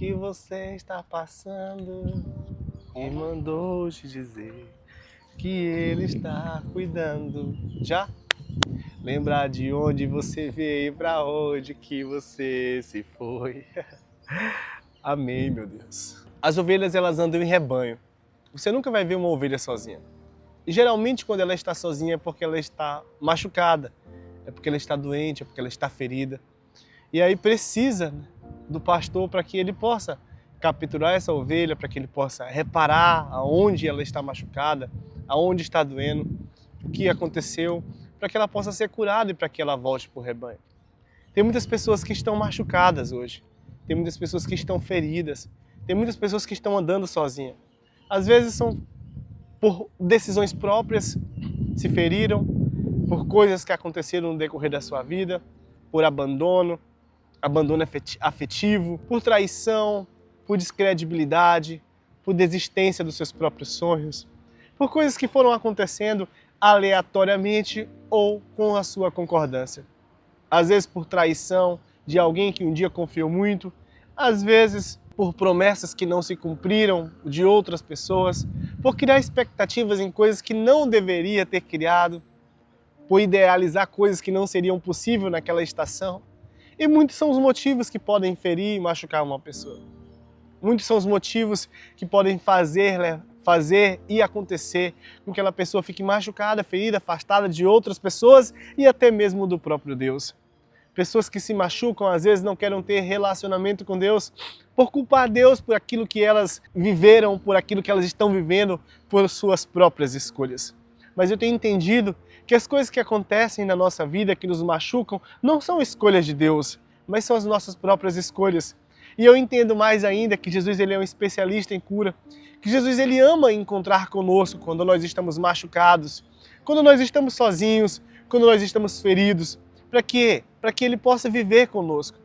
que você está passando e mandou te dizer que Ele está cuidando. Já? Lembrar de onde você veio, pra onde que você se foi. Amém, meu Deus. As ovelhas, elas andam em rebanho. Você nunca vai ver uma ovelha sozinha. E geralmente quando ela está sozinha é porque ela está machucada, é porque ela está doente, é porque ela está ferida. E aí precisa do pastor para que ele possa capturar essa ovelha, para que ele possa reparar aonde ela está machucada, aonde está doendo, o que aconteceu, para que ela possa ser curada e para que ela volte para o rebanho. Tem muitas pessoas que estão machucadas hoje, tem muitas pessoas que estão feridas, tem muitas pessoas que estão andando sozinhas. Às vezes são por decisões próprias, se feriram, por coisas que aconteceram no decorrer da sua vida, por abandono afetivo, por traição, por descredibilidade, por desistência dos seus próprios sonhos, por coisas que foram acontecendo aleatoriamente ou com a sua concordância. Às vezes por traição de alguém que um dia confiou muito, às vezes por promessas que não se cumpriram de outras pessoas, por criar expectativas em coisas que não deveria ter criado, por idealizar coisas que não seriam possíveis naquela estação. E muitos são os motivos que podem ferir e machucar uma pessoa. Muitos são os motivos que podem fazer e acontecer com que aquela pessoa fique machucada, ferida, afastada de outras pessoas e até mesmo do próprio Deus. Pessoas que se machucam, às vezes não querem ter relacionamento com Deus por culpar Deus por aquilo que elas viveram, por aquilo que elas estão vivendo, por suas próprias escolhas. Mas eu tenho entendido que as coisas que acontecem na nossa vida, que nos machucam, não são escolhas de Deus, mas são as nossas próprias escolhas. E eu entendo mais ainda que Jesus ele é um especialista em cura, que Jesus ele ama encontrar conosco quando nós estamos machucados, quando nós estamos sozinhos, quando nós estamos feridos. Para quê? Para que ele possa viver conosco.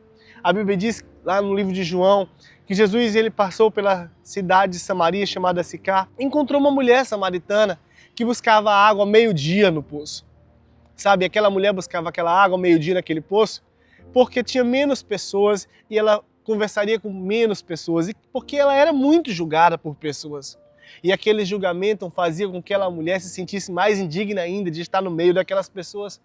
A Bíblia diz lá no livro de João que Jesus ele passou pela cidade de Samaria chamada Sicar, encontrou uma mulher samaritana que buscava água ao meio-dia no poço. Sabe, aquela mulher buscava aquela água ao meio-dia naquele poço porque tinha menos pessoas e ela conversaria com menos pessoas, e porque ela era muito julgada por pessoas. E aquele julgamento fazia com que aquela mulher se sentisse mais indigna ainda de estar no meio daquelas pessoas.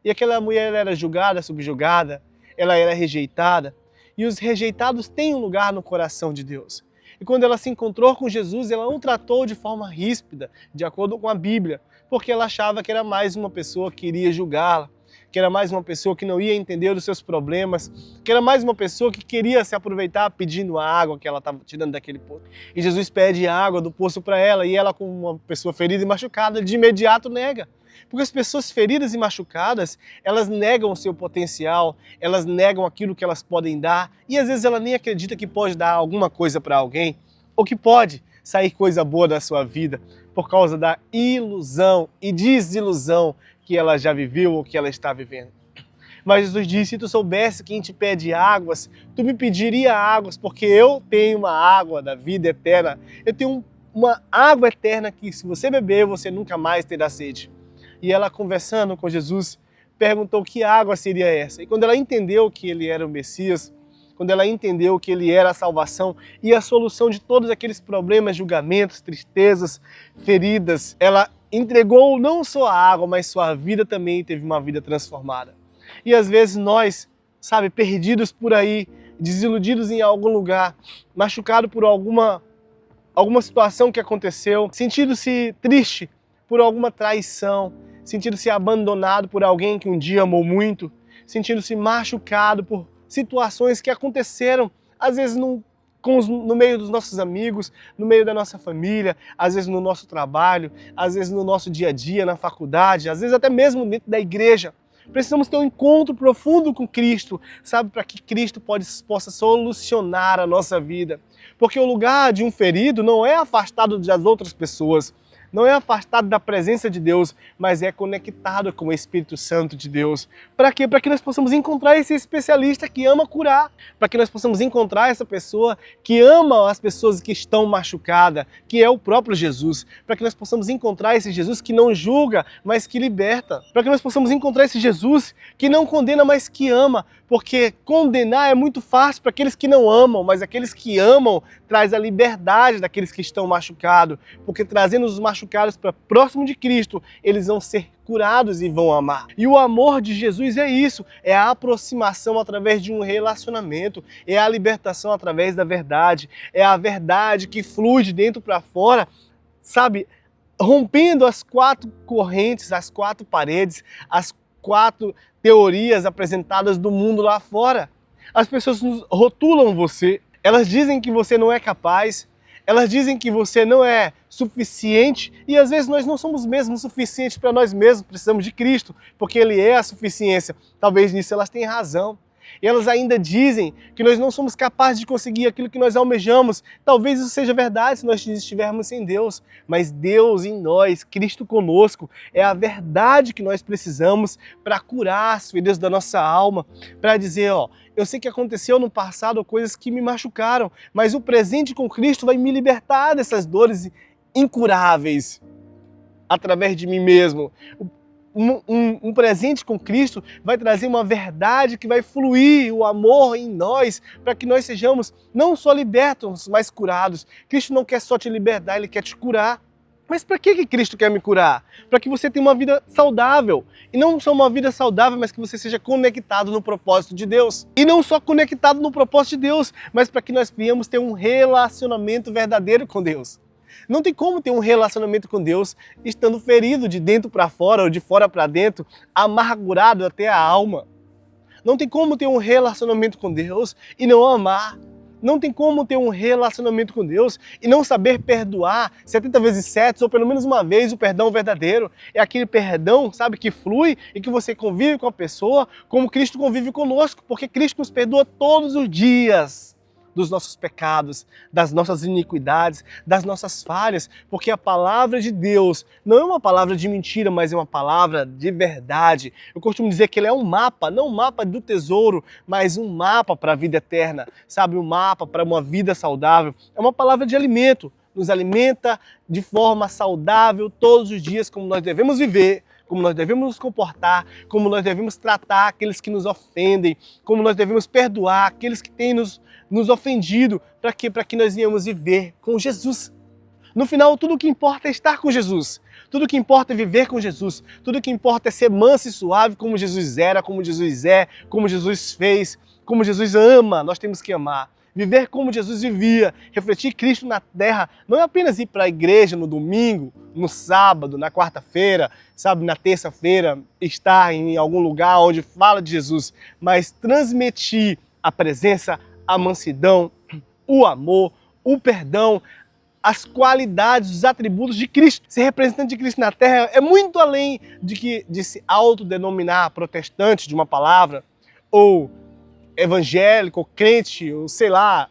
E aquela mulher era julgada, subjugada, ela era rejeitada. E os rejeitados têm um lugar no coração de Deus. E quando ela se encontrou com Jesus, ela não tratou de forma ríspida, de acordo com a Bíblia, porque ela achava que era mais uma pessoa que iria julgá-la, que era mais uma pessoa que não ia entender os seus problemas, que era mais uma pessoa que queria se aproveitar pedindo a água que ela estava tirando daquele poço. E Jesus pede a água do poço para ela, e ela, como uma pessoa ferida e machucada, de imediato nega. Porque as pessoas feridas e machucadas, elas negam o seu potencial, elas negam aquilo que elas podem dar, e às vezes ela nem acredita que pode dar alguma coisa para alguém, ou que pode sair coisa boa da sua vida, por causa da ilusão e desilusão que ela já viveu ou que ela está vivendo. Mas Jesus disse: se tu soubesse quem te pede águas, tu me pediria águas, porque eu tenho uma água da vida eterna, eu tenho uma água eterna que se você beber, você nunca mais terá sede. E ela, conversando com Jesus, perguntou que água seria essa. E quando ela entendeu que ele era o Messias, quando ela entendeu que ele era a salvação e a solução de todos aqueles problemas, julgamentos, tristezas, feridas, ela entregou não só a água, mas sua vida também teve uma vida transformada. E às vezes nós, sabe, perdidos por aí, desiludidos em algum lugar, machucados por alguma situação que aconteceu, sentindo-se triste por alguma traição, sentindo-se abandonado por alguém que um dia amou muito, sentindo-se machucado por situações que aconteceram, às vezes no meio dos nossos amigos, no meio da nossa família, às vezes no nosso trabalho, às vezes no nosso dia a dia, na faculdade, às vezes até mesmo dentro da igreja. Precisamos ter um encontro profundo com Cristo, sabe, para que Cristo possa solucionar a nossa vida. Porque o lugar de um ferido não é afastado das outras pessoas, não é afastado da presença de Deus, mas é conectado com o Espírito Santo de Deus. Para quê? Para que nós possamos encontrar esse especialista que ama curar. Para que nós possamos encontrar essa pessoa que ama as pessoas que estão machucadas, que é o próprio Jesus. Para que nós possamos encontrar esse Jesus que não julga, mas que liberta. Para que nós possamos encontrar esse Jesus que não condena, mas que ama. Porque condenar é muito fácil para aqueles que não amam, mas aqueles que amam traz a liberdade daqueles que estão machucados. Porque trazendo os machucados para próximo de Cristo, eles vão ser curados e vão amar. E o amor de Jesus é isso, é a aproximação através de um relacionamento, é a libertação através da verdade, é a verdade que flui de dentro para fora, sabe? Rompendo as 4 correntes, as 4 paredes, as 4 teorias apresentadas do mundo lá fora. As pessoas rotulam você, elas dizem que você não é capaz, elas dizem que você não é suficiente e às vezes nós não somos mesmo suficientes para nós mesmos, precisamos de Cristo, porque Ele é a suficiência. Talvez nisso elas tenham razão. E elas ainda dizem que nós não somos capazes de conseguir aquilo que nós almejamos. Talvez isso seja verdade se nós estivermos sem Deus. Mas Deus em nós, Cristo conosco, é a verdade que nós precisamos para curar as feridas da nossa alma. Para dizer, ó, eu sei que aconteceu no passado coisas que me machucaram, mas o presente com Cristo vai me libertar dessas dores incuráveis através de mim mesmo. Um presente com Cristo vai trazer uma verdade que vai fluir o amor em nós para que nós sejamos não só libertos, mas curados. Cristo não quer só te libertar, Ele quer te curar. Mas para que Cristo quer me curar? Para que você tenha uma vida saudável. E não só uma vida saudável, mas que você seja conectado no propósito de Deus. E não só conectado no propósito de Deus, mas para que nós venhamos ter um relacionamento verdadeiro com Deus. Não tem como ter um relacionamento com Deus estando ferido de dentro para fora ou de fora para dentro, amargurado até a alma. Não tem como ter um relacionamento com Deus e não amar. Não tem como ter um relacionamento com Deus e não saber perdoar 70 vezes 7 ou pelo menos uma vez o perdão verdadeiro. É aquele perdão, sabe, que flui e que você convive com a pessoa como Cristo convive conosco, porque Cristo nos perdoa todos os dias dos nossos pecados, das nossas iniquidades, das nossas falhas, porque a palavra de Deus não é uma palavra de mentira, mas é uma palavra de verdade. Eu costumo dizer que ele é um mapa, não um mapa do tesouro, mas um mapa para a vida eterna, sabe? Um mapa para uma vida saudável. É uma palavra de alimento, nos alimenta de forma saudável todos os dias, como nós devemos viver, como nós devemos nos comportar, como nós devemos tratar aqueles que nos ofendem, como nós devemos perdoar aqueles que têm nos ofendido. Para quê? Para que nós venhamos viver com Jesus. No final, tudo o que importa é estar com Jesus. Tudo o que importa é viver com Jesus. Tudo o que importa é ser manso e suave como Jesus era, como Jesus é, como Jesus fez, como Jesus ama. Nós temos que amar. Viver como Jesus vivia, refletir Cristo na terra, não é apenas ir para a igreja no domingo, no sábado, na quarta-feira, sabe, na terça-feira, estar em algum lugar onde fala de Jesus, mas transmitir a presença, a mansidão, o amor, o perdão, as qualidades, os atributos de Cristo. Ser representante de Cristo na terra é muito além de se autodenominar protestante de uma palavra, ou evangélico, ou crente, ou sei lá,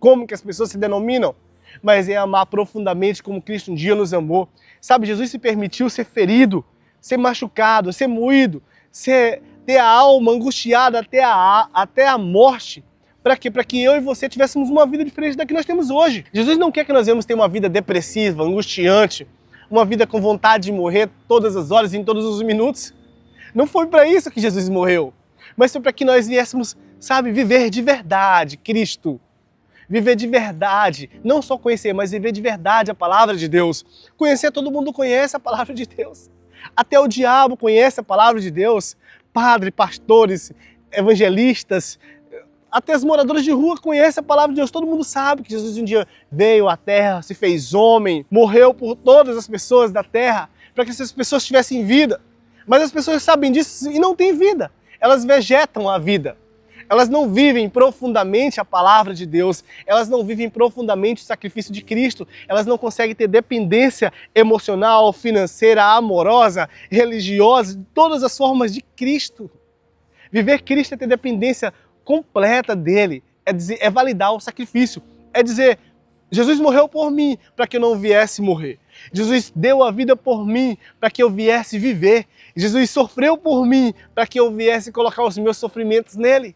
como que as pessoas se denominam, mas é amar profundamente como Cristo um dia nos amou. Sabe, Jesus se permitiu ser ferido, ser machucado, ser moído, ter a alma angustiada até a morte. Para quê? Para que eu e você tivéssemos uma vida diferente da que nós temos hoje. Jesus não quer que nós venhamos ter uma vida depressiva, angustiante, uma vida com vontade de morrer todas as horas e em todos os minutos. Não foi para isso que Jesus morreu, mas foi para que nós viéssemos, sabe, viver de verdade Cristo. Viver de verdade, não só conhecer, mas viver de verdade a palavra de Deus. Conhecer, todo mundo conhece a palavra de Deus. Até o diabo conhece a palavra de Deus. Padres, pastores, evangelistas, até os moradores de rua conhecem a palavra de Deus. Todo mundo sabe que Jesus um dia veio à terra, se fez homem, morreu por todas as pessoas da terra, para que essas pessoas tivessem vida. Mas as pessoas sabem disso e não têm vida. Elas vegetam a vida. Elas não vivem profundamente a palavra de Deus, elas não vivem profundamente o sacrifício de Cristo, elas não conseguem ter dependência emocional, financeira, amorosa, religiosa, de todas as formas de Cristo. Viver Cristo é ter dependência completa dele, é validar o sacrifício, é dizer, Jesus morreu por mim para que eu não viesse morrer. Jesus deu a vida por mim para que eu viesse viver. Jesus sofreu por mim para que eu viesse colocar os meus sofrimentos nele.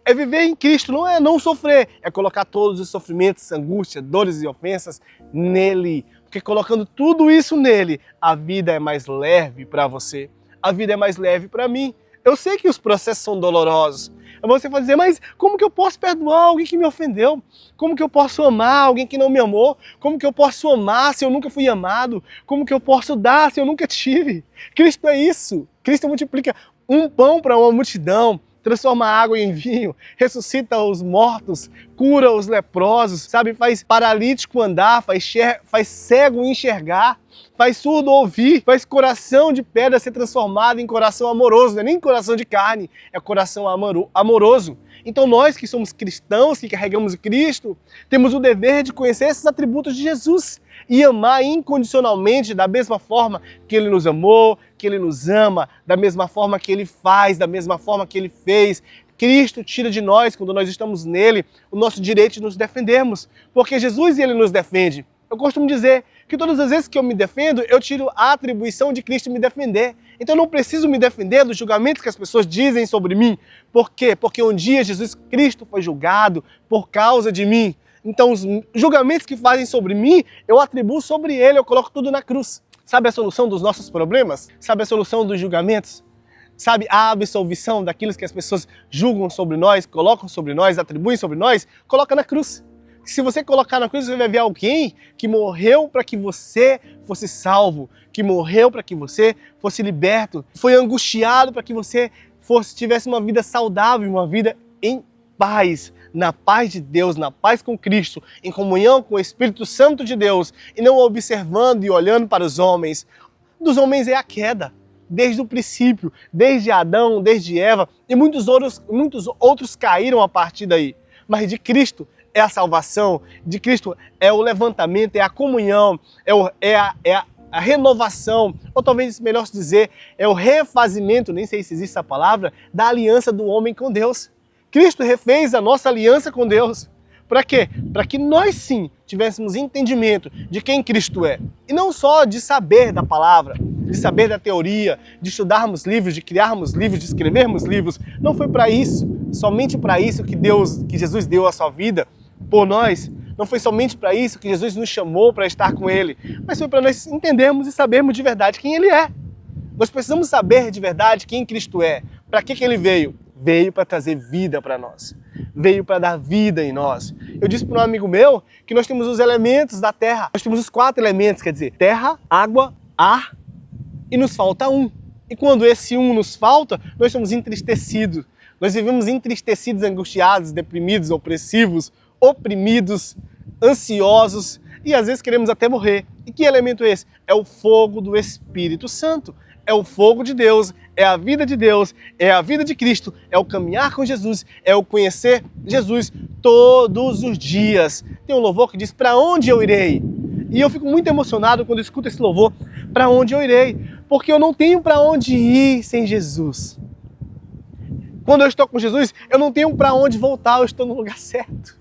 É viver em Cristo, não é não sofrer, é colocar todos os sofrimentos, angústia, dores e ofensas nele. Porque colocando tudo isso nele, a vida é mais leve para você, a vida é mais leve para mim. Eu sei que os processos são dolorosos, Você vai dizer, mas como que eu posso perdoar alguém que me ofendeu? Como que eu posso amar alguém que não me amou? Como que eu posso amar se eu nunca fui amado? Como que eu posso dar se eu nunca tive? Cristo é isso. Cristo multiplica um pão para uma multidão, transforma a água em vinho, ressuscita os mortos, cura os leprosos, sabe? Faz paralítico andar, faz cego enxergar, faz surdo ouvir, faz coração de pedra ser transformado em coração amoroso. Não é nem coração de carne, é coração amoroso. Então nós que somos cristãos, que carregamos Cristo, temos o dever de conhecer esses atributos de Jesus e amar incondicionalmente da mesma forma que Ele nos amou, que Ele nos ama, da mesma forma que Ele faz, da mesma forma que Ele fez. Cristo tira de nós, quando nós estamos nele, o nosso direito de nos defendermos, porque Jesus Ele nos defende. Eu costumo dizer que todas as vezes que eu me defendo, eu tiro a atribuição de Cristo me defender. Então eu não preciso me defender dos julgamentos que as pessoas dizem sobre mim. Por quê? Porque um dia Jesus Cristo foi julgado por causa de mim. Então os julgamentos que fazem sobre mim, eu atribuo sobre Ele, eu coloco tudo na cruz. Sabe a solução dos nossos problemas? Sabe a solução dos julgamentos? Sabe a absolvição daquilo que as pessoas julgam sobre nós, colocam sobre nós, atribuem sobre nós? Coloca na cruz. Se você colocar na cruz, você vai ver alguém que morreu para que você fosse salvo, que morreu para que você fosse liberto, foi angustiado para que você tivesse uma vida saudável, uma vida em paz, na paz de Deus, na paz com Cristo, em comunhão com o Espírito Santo de Deus, e não observando e olhando para os homens. Dos homens é a queda, desde o princípio, desde Adão, desde Eva, e muitos outros caíram a partir daí. Mas de Cristo é a salvação, de Cristo é o levantamento, é a comunhão, é a renovação, ou talvez melhor se dizer, é o refazimento, nem sei se existe essa palavra, da aliança do homem com Deus. Cristo refez a nossa aliança com Deus. Para quê? Para que nós sim tivéssemos entendimento de quem Cristo é. E não só de saber da palavra, de saber da teoria, de estudarmos livros, de criarmos livros, de escrevermos livros. Não foi para isso, somente para isso que Jesus deu a sua vida por nós. Não foi somente para isso que Jesus nos chamou para estar com Ele, mas foi para nós entendermos e sabermos de verdade quem Ele é. Nós precisamos saber de verdade quem Cristo é. Para que Ele veio? Veio para trazer vida para nós. Veio para dar vida em nós. Eu disse para um amigo meu que nós temos os elementos da terra. Nós temos os 4 elementos, quer dizer, terra, água, ar e nos falta um. E quando esse um nos falta, nós somos entristecidos. Nós vivemos entristecidos, angustiados, deprimidos, oprimidos, ansiosos e às vezes queremos até morrer. E que elemento é esse? É o fogo do Espírito Santo. É o fogo de Deus, é a vida de Deus, é a vida de Cristo, é o caminhar com Jesus, é o conhecer Jesus todos os dias. Tem um louvor que diz, para onde eu irei? E eu fico muito emocionado quando escuto esse louvor, para onde eu irei? Porque eu não tenho para onde ir sem Jesus. Quando eu estou com Jesus, eu não tenho para onde voltar, eu estou no lugar certo.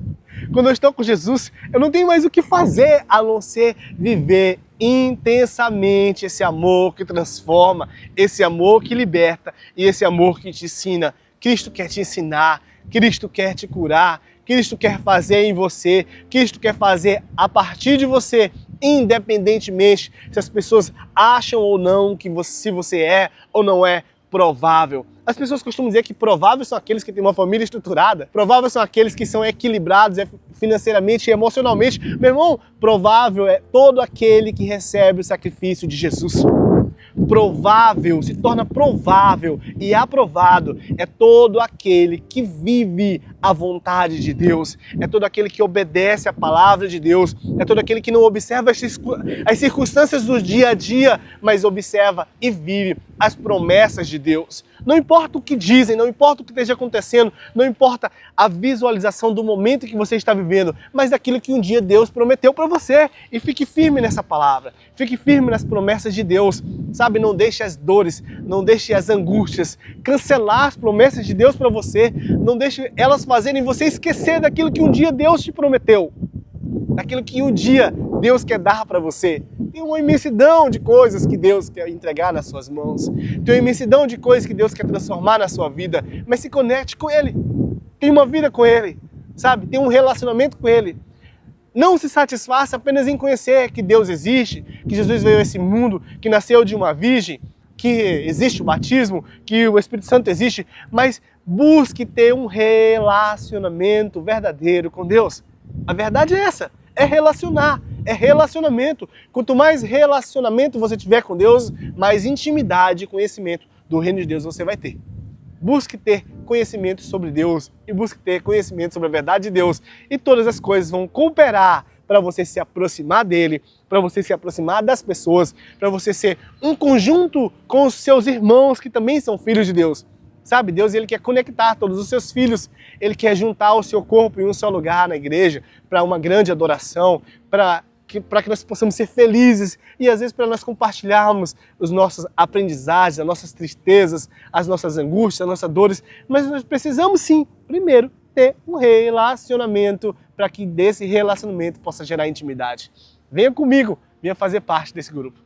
Quando eu estou com Jesus, eu não tenho mais o que fazer a não ser viver intensamente esse amor que transforma, esse amor que liberta e esse amor que te ensina. Cristo quer te ensinar, Cristo quer te curar, Cristo quer fazer em você, Cristo quer fazer a partir de você, independentemente se as pessoas acham ou não se você é ou não é provável. As pessoas costumam dizer que prováveis são aqueles que têm uma família estruturada, prováveis são aqueles que são equilibrados financeiramente e emocionalmente. Meu irmão, provável é todo aquele que recebe o sacrifício de Jesus. Provável, se torna provável e aprovado é todo aquele que vive a vontade de Deus, é todo aquele que obedece a palavra de Deus, é todo aquele que não observa as circunstâncias do dia a dia, mas observa e vive as promessas de Deus. Não importa o que dizem, não importa o que esteja acontecendo, não importa a visualização do momento que você está vivendo, mas daquilo que um dia Deus prometeu para você. E fique firme nessa palavra, fique firme nas promessas de Deus. Sabe, não deixe as dores, não deixe as angústias cancelar as promessas de Deus para você, não deixe elas fazerem você esquecer daquilo que um dia Deus te prometeu, daquilo que um dia Deus quer dar para você. Tem uma imensidão de coisas que Deus quer entregar nas suas mãos, tem uma imensidão de coisas que Deus quer transformar na sua vida, mas se conecte com Ele, tem uma vida com Ele, sabe, tem um relacionamento com Ele. Não se satisfaça apenas em conhecer que Deus existe, que Jesus veio a esse mundo, que nasceu de uma virgem, que existe o batismo, que o Espírito Santo existe, mas busque ter um relacionamento verdadeiro com Deus. A verdade é essa, é relacionar, é relacionamento. Quanto mais relacionamento você tiver com Deus, mais intimidade e conhecimento do reino de Deus você vai ter. Busque ter conhecimento sobre Deus e busque ter conhecimento sobre a verdade de Deus. E todas as coisas vão cooperar para você se aproximar dele, para você se aproximar das pessoas, para você ser um conjunto com os seus irmãos que também são filhos de Deus. Sabe, Deus ele quer conectar todos os seus filhos, ele quer juntar o seu corpo em um só lugar na igreja para uma grande adoração, para que nós possamos ser felizes e às vezes para nós compartilharmos os nossos aprendizados, as nossas tristezas, as nossas angústias, as nossas dores, mas nós precisamos sim, primeiro, ter um relacionamento para que desse relacionamento possa gerar intimidade. Venha comigo, venha fazer parte desse grupo.